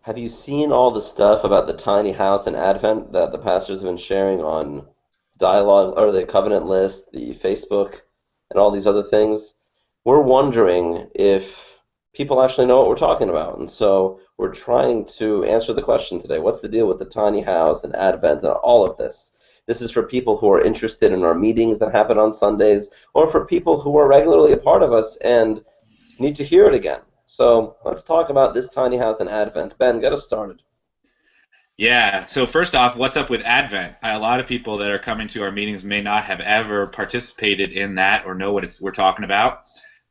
Have you seen all the stuff about the tiny house and Advent that the pastors have been sharing on dialogue or the covenant list, the Facebook, and all these other things? We're wondering if people actually know what we're talking about. And so we're trying to answer the question today. What's the deal with the tiny house and Advent and all of this? This is for people who are interested in our meetings that happen on Sundays, or for people who are regularly a part of us and need to hear it again. So let's talk about this tiny house and Advent. Ben, get us started. Yeah. So first off, what's up with Advent? A lot of people that are coming to our meetings may not have ever participated in that or know what we're talking about.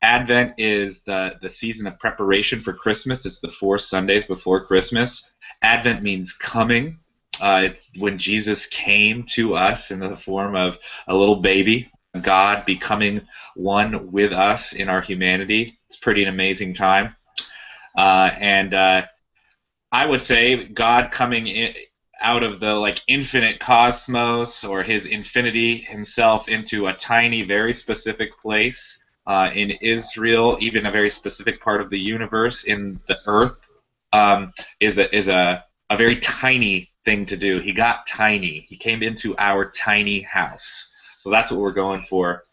Advent is the season of preparation for Christmas. It's the 4 Sundays before Christmas. Advent means coming. It's when Jesus came to us in the form of a little baby, God becoming one with us in our humanity. It's pretty an amazing time. And I would say God coming out of the infinite cosmos or his infinity himself into a tiny, very specific place in Israel, even a very specific part of the universe in the earth, is a very tiny thing to do. He got tiny. He came into our tiny house. So that's what we're going for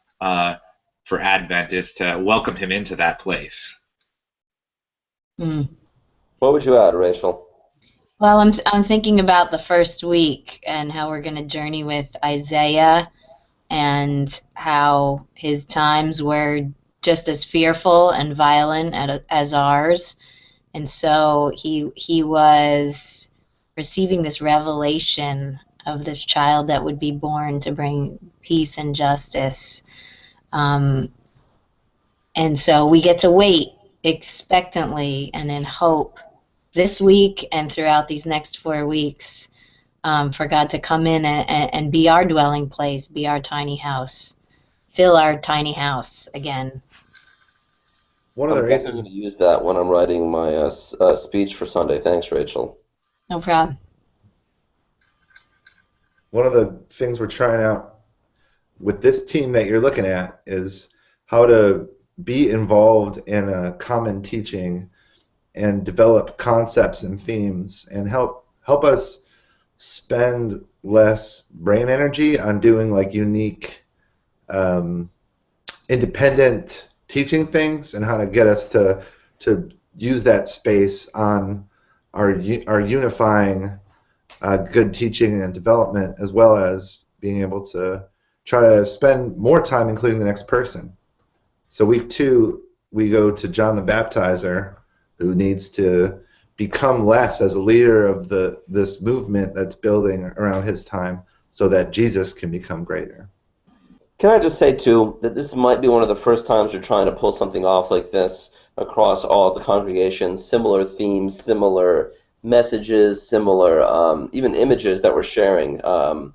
Advent, is to welcome him into that place. Mm. What would you add, Rachel? Well, I'm thinking about the first week and how we're going to journey with Isaiah and how his times were just as fearful and violent as ours. And so he was receiving this revelation of this child that would be born to bring peace and justice. Um, and so we get to wait expectantly and in hope this week and throughout these next 4 weeks, for God to come in and be our dwelling place, be our tiny house, fill our tiny house again. One of I'm the definitely going to reasons, use that when I'm writing my speech for Sunday. Thanks, Rachel. No problem. one of the things we're trying out with this team that you're looking at is how to be involved in a common teaching and develop concepts and themes and help us spend less brain energy on doing like unique um, independent teaching things and how to get us to use that space on our unifying good teaching and development, as well as being able to try to spend more time including the next person. So week 2, we go to John the Baptizer, who needs to become less as a leader of this movement that's building around his time, so that Jesus can become greater. Can I just say, too, that this might be one of the first times you're trying to pull something off like this across all the congregations, similar themes, similar messages, similar even images that we're sharing. And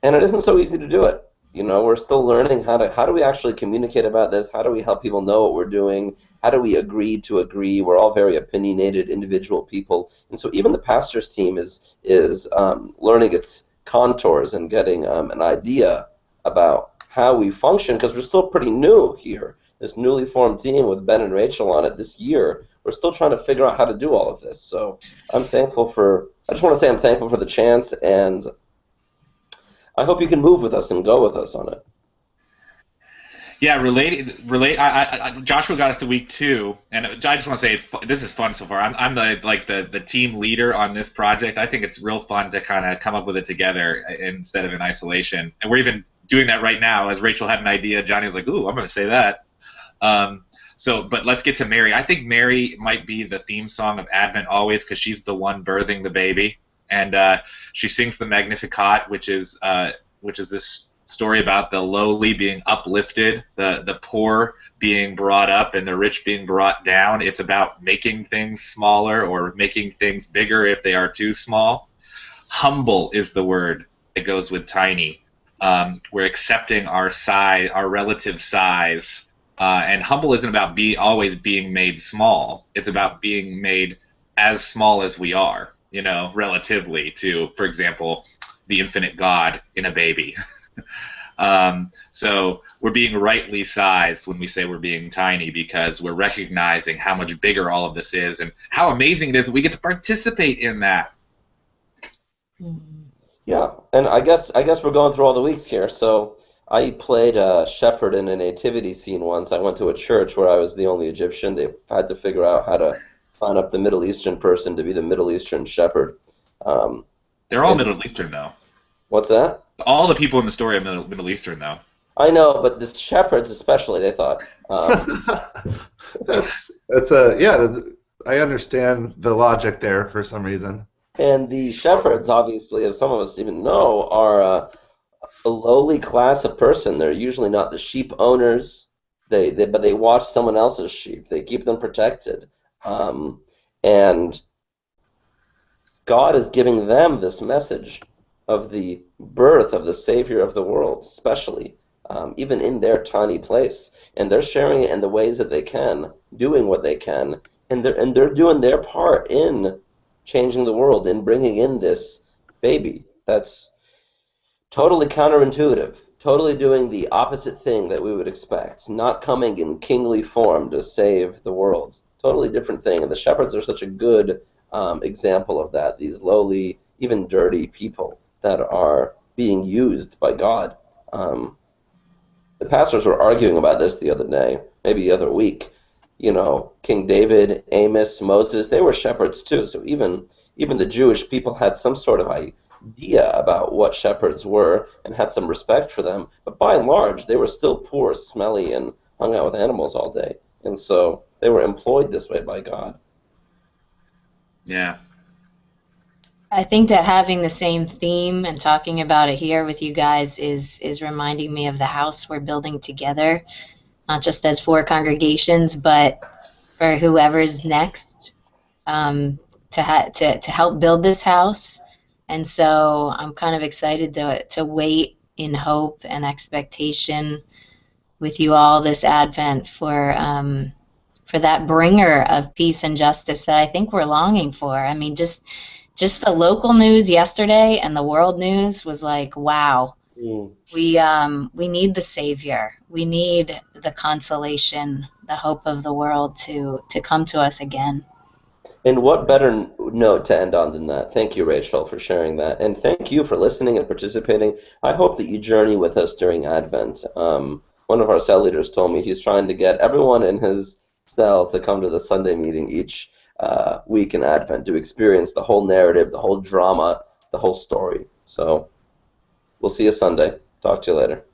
it isn't so easy to do it. You know, we're still learning how do we actually communicate about this? How do we help people know what we're doing? How do we agree to agree? We're all very opinionated individual people, and so even the pastor's team is learning its contours and getting an idea about how we function, because we're still pretty new here. This newly formed team with Ben and Rachel on it this year, we're still trying to figure out how to do all of this. So I just want to say I'm thankful for the chance, and I hope you can move with us and go with us on it. Yeah, Joshua got us to week 2, and I just want to say this is fun so far. I'm the team leader on this project. I think it's real fun to kind of come up with it together instead of in isolation. And we're even doing that right now. As Rachel had an idea, Johnny was like, "Ooh, I'm going to say that." But let's get to Mary. I think Mary might be the theme song of Advent always, because she's the one birthing the baby, and she sings the Magnificat, which is this story about the lowly being uplifted, the poor being brought up, and the rich being brought down. It's about making things smaller or making things bigger if they are too small. Humble is the word that goes with tiny. We're accepting our size, our relative size, and humble isn't about always being made small. It's about being made as small as we are, relatively to, for example, the infinite God in a baby. So we're being rightly sized when we say we're being tiny, because we're recognizing how much bigger all of this is and how amazing it is that we get to participate in that. Yeah, and I guess we're going through all the weeks here. So I played a shepherd in a nativity scene once. I went to a church where I was the only Egyptian. They had to figure out how to sign up the Middle Eastern person to be the Middle Eastern shepherd. Um, They're all and Middle Eastern, though. what's that? All the people in the story are Middle Eastern, though. I know, but the shepherds especially, they thought. That's a yeah. I understand the logic there for some reason. And the shepherds, obviously, as some of us even know, are a lowly class of person. They're usually not the sheep owners. But they watch someone else's sheep. They keep them protected. And God is giving them this message of the birth of the Savior of the world, especially, even in their tiny place. And they're sharing it in the ways that they can, doing what they can, and they're doing their part in changing the world, in bringing in this baby that's totally counterintuitive, totally doing the opposite thing that we would expect, not coming in kingly form to save the world. Totally different thing. And the shepherds are such a good example of that, these lowly, even dirty people that are being used by God. The pastors were arguing about this the other day, maybe the other week. You know, King David, Amos, Moses, they were shepherds too. So even the Jewish people had some sort of idea about what shepherds were and had some respect for them. But by and large, they were still poor, smelly, and hung out with animals all day. And so they were employed this way by God. Yeah. I think that having the same theme and talking about it here with you guys is reminding me of the house we're building together, not just as 4 congregations, but for whoever's next, to help build this house. And so I'm kind of excited to wait in hope and expectation with you all this Advent for that bringer of peace and justice that I think we're longing for. I mean, just the local news yesterday and the world news was like, wow. We need the Savior. We need the consolation, the hope of the world to come to us again. And what better note to end on than that? Thank you, Rachel, for sharing that. And thank you for listening and participating. I hope that you journey with us during Advent. One of our cell leaders told me he's trying to get everyone in his cell to come to the Sunday meeting each week in Advent to experience the whole narrative, the whole drama, the whole story. So we'll see you Sunday. Talk to you later.